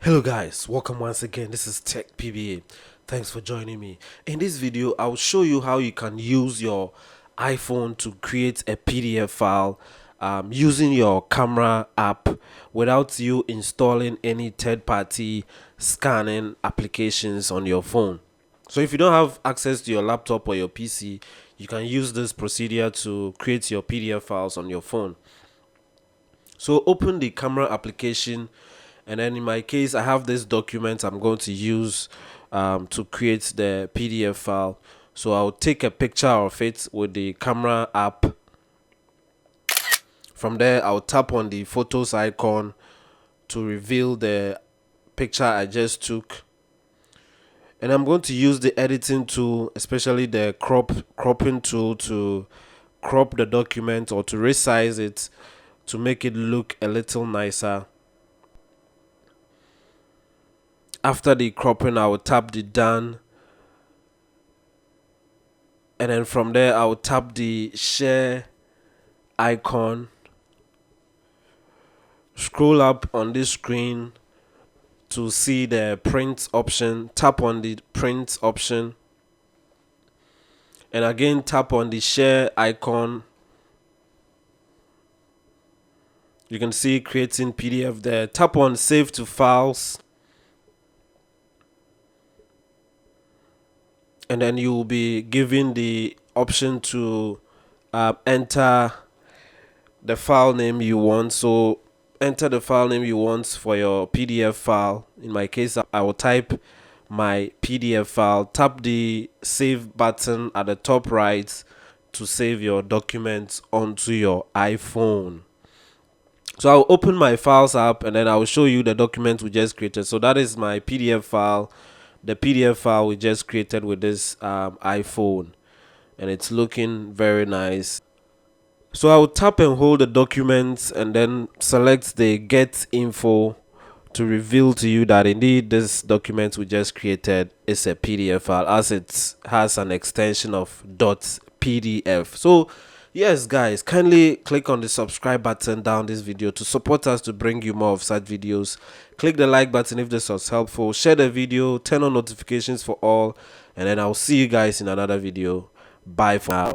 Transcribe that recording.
Hello guys, welcome once again. This is Tech PBA. Thanks for joining me. In this video, I'll show you how you can use your iPhone to create a PDF file using your camera app without you installing any third-party scanning applications on your phone. So if you don't have access to your laptop or your PC, you can use this procedure to create your PDF files on your phone. So open the camera application, and then in my case I have this document I'm going to use to create the PDF file. So I'll take a picture of it with the camera app. From there I'll tap on the photos icon to reveal the picture I just took, and I'm going to use the editing tool, especially the cropping tool, to crop the document or to resize it to make it look a little nicer. After the cropping, I will tap the done, and then from there I will tap the share icon, scroll up on this screen to see the print option, tap on the print option, and again tap on the share icon. You can see creating PDF there. Tap on save to files, and then you will be given the option to enter the file name you want. So enter the file name you want for your PDF file. In my case, I will type my PDF file. Tap the save button at the top right to save your documents onto your iPhone. So I'll open my files app, and then I'll show you the document we just created. So that is my PDF file, the PDF file we just created with this iPhone, and it's looking very nice. So I'll tap and hold the document and then select the get info to reveal to you that indeed this document we just created is a PDF file, as it has an extension of .pdf. So yes guys, kindly click on the subscribe button down this video to support us to bring you more of such videos. Click the like button if this was helpful, share the video, turn on notifications for all, and then I'll see you guys in another video. Bye for now.